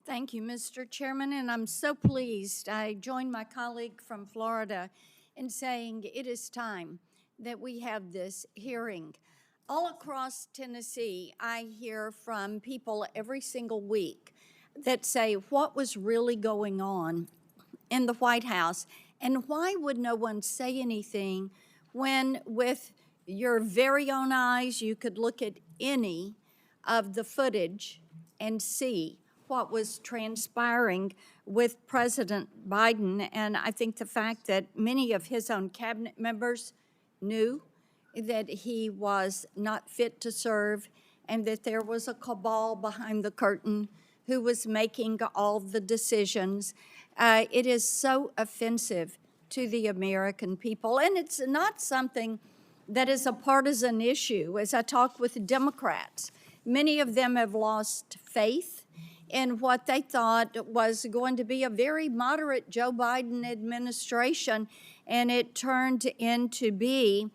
Thank you, Mr. Chairman, and I'm so pleased. I joined my colleague from Florida in saying it is time that we have this hearing. All across Tennessee, I hear from people every single week that say, what was really going on in the White House, and why would no one say anything when, with your very own eyes, you could look at any of the footage and see what was transpiring with President Biden. And I think the fact that many of his own cabinet members knew that he was not fit to serve and that there was a cabal behind the curtain who was making all the decisions. It is so offensive to the American people. And it's not something that is a partisan issue. As I talk with Democrats, many of them have lost faith in what they thought was going to be a very moderate Joe Biden administration, and it turned into be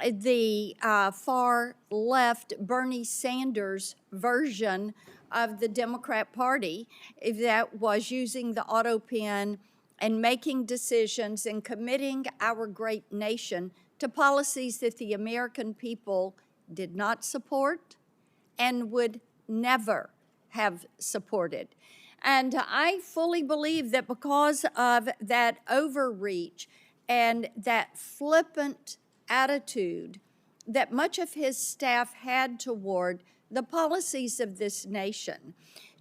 the far left Bernie Sanders version of the Democrat Party that was using the auto pen and making decisions and committing our great nation to policies that the American people did not support and would never have supported. And I fully believe that because of that overreach and that flippant attitude that much of his staff had toward the policies of this nation,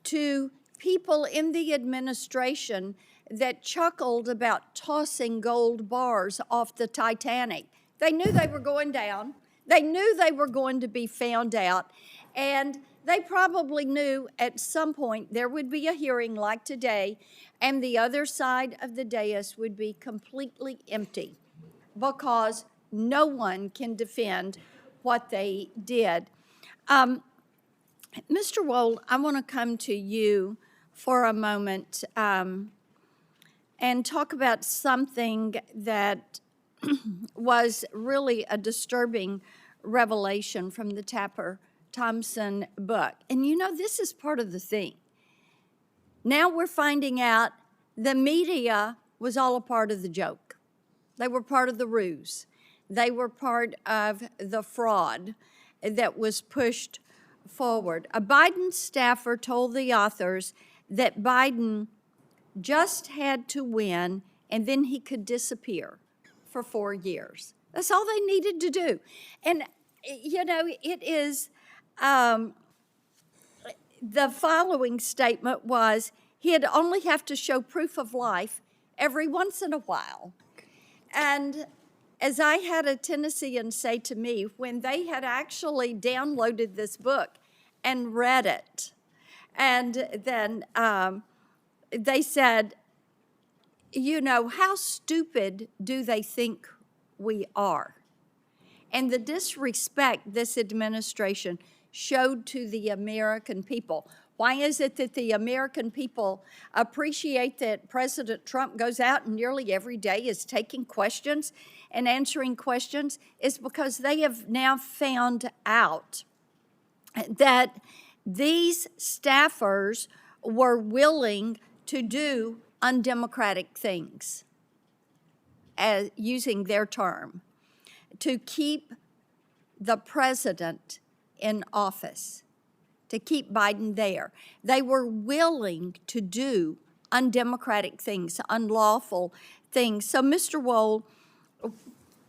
to people in the administration that chuckled about tossing gold bars off the Titanic. They knew they were going down. They knew they were going to be found out. And they probably knew at some point there would be a hearing like today, and the other side of the dais would be completely empty because no one can defend what they did. Mr. Wold, I want to come to you for a moment and talk about something that was really a disturbing revelation from the Tapper Thompson book. And you know, this is part of the thing. Now we're finding out the media was all a part of the joke. They were part of the ruse. They were part of the fraud that was pushed forward. A Biden staffer told the authors that Biden just had to win and then he could disappear for 4 years. That's all they needed to do. And, you know, it is, the following statement was, he'd only have to show proof of life every once in a while. And as I had a Tennessean say to me, when they had actually downloaded this book and read it, and then they said, you know, how stupid do they think we are? And the disrespect this administration showed to the American people. Why is it that the American people appreciate that President Trump goes out and nearly every day is taking questions and answering questions? Is because they have now found out that these staffers were willing to do undemocratic things, as using their term, to keep the president in office, to keep Biden there. They were willing to do undemocratic things, unlawful things. So, Mr. Wold,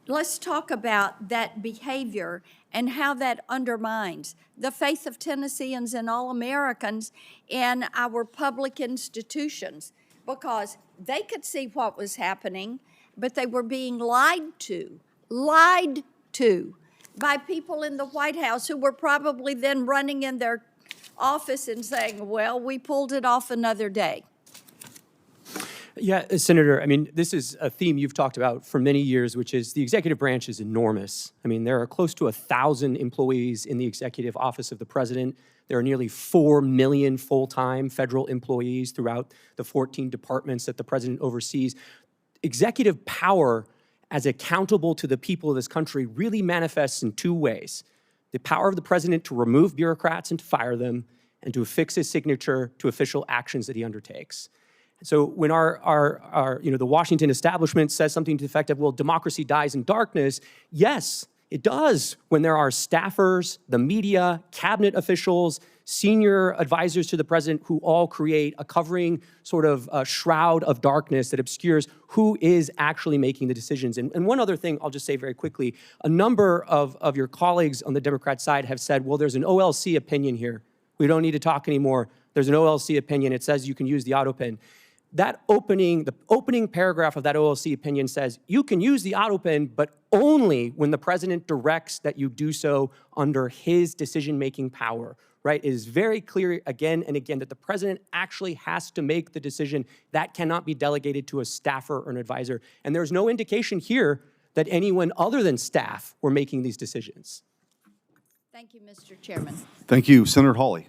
let's talk about that behavior and how that undermines the faith of Tennesseans and all Americans in our public institutions, because they could see what was happening, but they were being lied to by people in the White House who were probably then running in their office and saying, well, we pulled it off another day. Yeah, Senator, I mean, this is a theme you've talked about for many years, which is the executive branch is enormous. I mean, there are close to 1,000 employees in the executive office of the president. There are nearly 4 million full-time federal employees throughout the 14 departments that the president oversees. Executive power as accountable to the people of this country really manifests in two ways: the power of the president to remove bureaucrats and to fire them, and to affix his signature to official actions that he undertakes. So when the Washington establishment says something to the effect of, well, democracy dies in darkness, yes, it does when there are staffers, the media, cabinet officials, senior advisors to the president who all create a covering sort of shroud of darkness that obscures who is actually making the decisions. And one other thing I'll just say very quickly, a number of your colleagues on the Democrat side have said, well, there's an OLC opinion here. We don't need to talk anymore. There's an OLC opinion. It says you can use the AutoPin. The opening paragraph of that OLC opinion says you can use the AutoPin, but only when the president directs that you do so under his decision-making power, right? It is very clear again and again that the president actually has to make the decision. That cannot be delegated to a staffer or an advisor. And there's no indication here that anyone other than staff were making these decisions. Thank you, Mr. Chairman. Thank you. Senator Hawley.